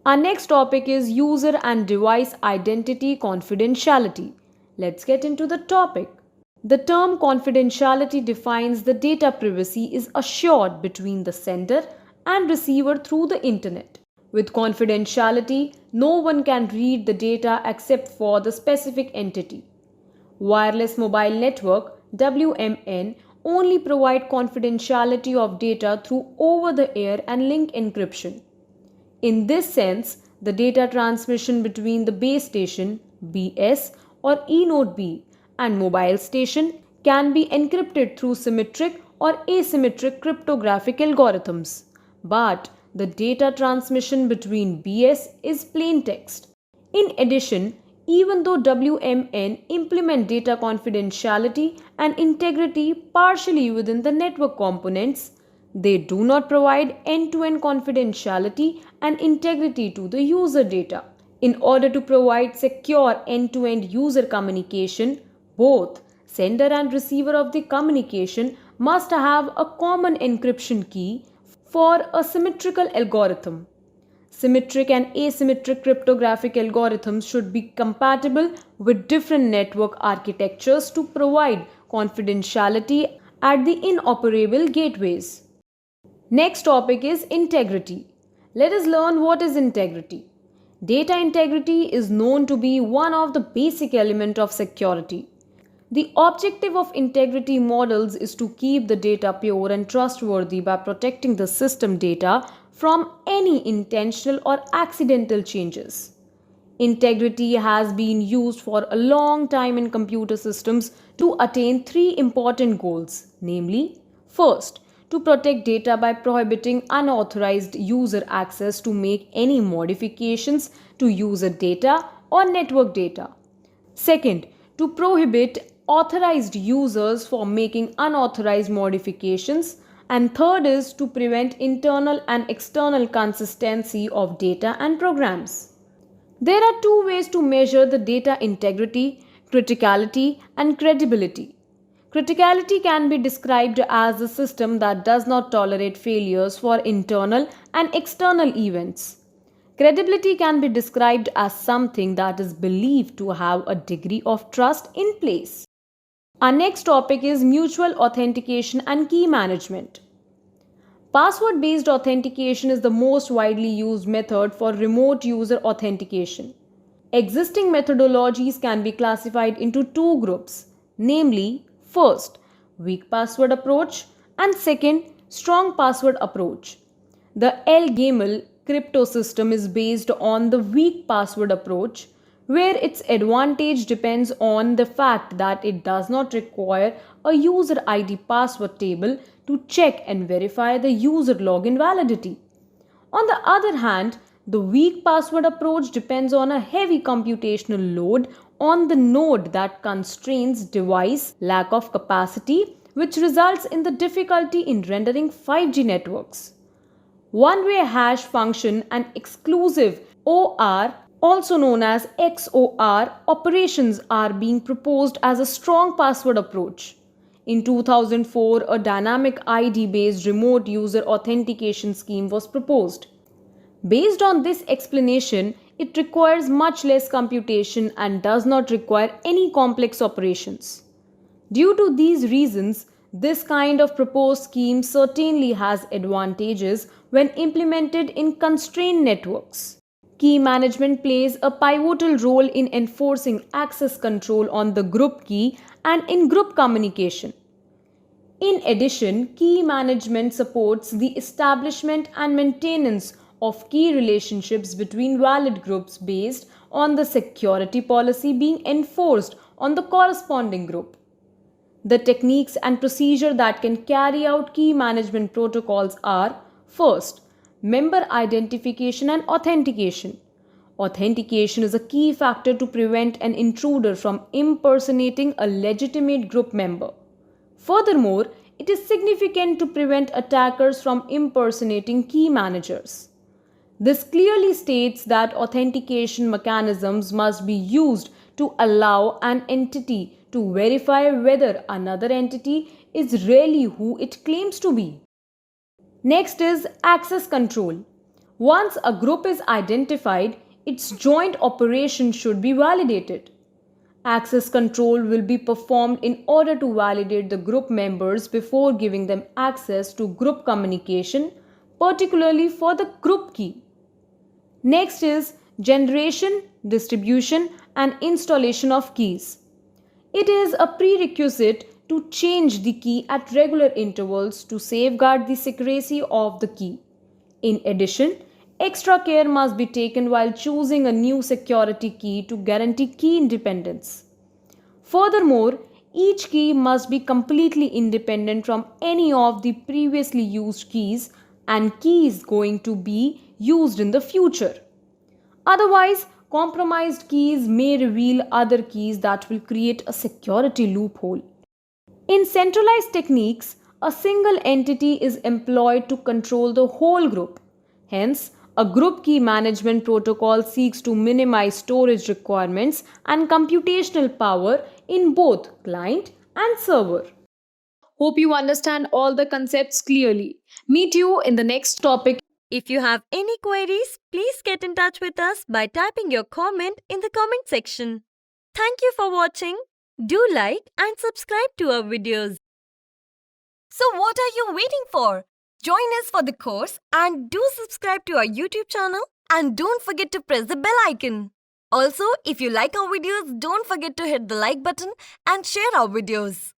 Our next topic is user and device identity confidentiality. Let's get into the topic. The term confidentiality defines the data privacy is assured between the sender and receiver through the internet. With confidentiality, no one can read the data except for the specific entity. Wireless mobile network WMN only provide confidentiality of data through over the air and link encryption. In this sense, the data transmission between the base station BS or eNode B and mobile station can be encrypted through symmetric or asymmetric cryptographic algorithms. But the data transmission between BS is plain text. In addition, even though WMN implement data confidentiality and integrity partially within the network components, they do not provide end-to-end confidentiality and integrity to the user data. In order to provide secure end-to-end user communication, both sender and receiver of the communication must have a common encryption key for a symmetrical algorithm. Symmetric and asymmetric cryptographic algorithms should be compatible with different network architectures to provide confidentiality at the inoperable gateways. Next topic is integrity. Let us learn what is integrity. Data integrity is known to be one of the basic elements of security. The objective of integrity models is to keep the data pure and trustworthy by protecting the system data from any intentional or accidental changes. Integrity has been used for a long time in computer systems to attain three important goals, namely, first, to protect data by prohibiting unauthorized user access to make any modifications to user data or network data. Second, to prohibit authorized users from making unauthorized modifications. And third is to prevent internal and external consistency of data and programs. There are two ways to measure the data integrity: criticality and credibility. Criticality can be described as a system that does not tolerate failures for internal and external events. Credibility can be described as something that is believed to have a degree of trust in place. Our next topic is mutual authentication and key management. Password based authentication is the most widely used method for remote user authentication. Existing methodologies can be classified into two groups, namely, first, weak password approach, and second, strong password approach. The LGAML crypto system is based on the weak password approach, where its advantage depends on the fact that it does not require a user ID password table to check and verify the user login validity. On the other hand, the weak password approach depends on a heavy computational load on the node that constrains device lack of capacity, which results in the difficulty in rendering 5G networks. One-way hash function and exclusive OR, also known as XOR operations, are being proposed as a strong password approach. In 2004, a dynamic ID-based remote user authentication scheme was proposed. Based on this explanation, it requires much less computation and does not require any complex operations. Due to these reasons, this kind of proposed scheme certainly has advantages when implemented in constrained networks. Key management plays a pivotal role in enforcing access control on the group key and in group communication. In addition, key management supports the establishment and maintenance of key relationships between valid groups based on the security policy being enforced on the corresponding group. The techniques and procedure that can carry out key management protocols are: first, member identification and authentication. Authentication is a key factor to prevent an intruder from impersonating a legitimate group member. Furthermore, it is significant to prevent attackers from impersonating key managers. This clearly states that authentication mechanisms must be used to allow an entity to verify whether another entity is really who it claims to be. Next is access control. Once a group is identified, its joint operation should be validated. Access control will be performed in order to validate the group members before giving them access to group communication, particularly for the group key. Next is generation, distribution, and installation of keys. It is a prerequisite to change the key at regular intervals to safeguard the secrecy of the key. In addition, extra care must be taken while choosing a new security key to guarantee key independence. Furthermore, each key must be completely independent from any of the previously used keys and keys going to be used in the future. Otherwise, compromised keys may reveal other keys that will create a security loophole. In centralized techniques, a single entity is employed to control the whole group. Hence, a group key management protocol seeks to minimize storage requirements and computational power in both client and server. Hope you understand all the concepts clearly. Meet you in the next topic. If you have any queries, please get in touch with us by typing your comment in the comment section. Thank you for watching. Do like and subscribe to our videos. So what are you waiting for? Join us for the course and do subscribe to our YouTube channel and don't forget to press the bell icon. Also, if you like our videos, don't forget to hit the like button and share our videos.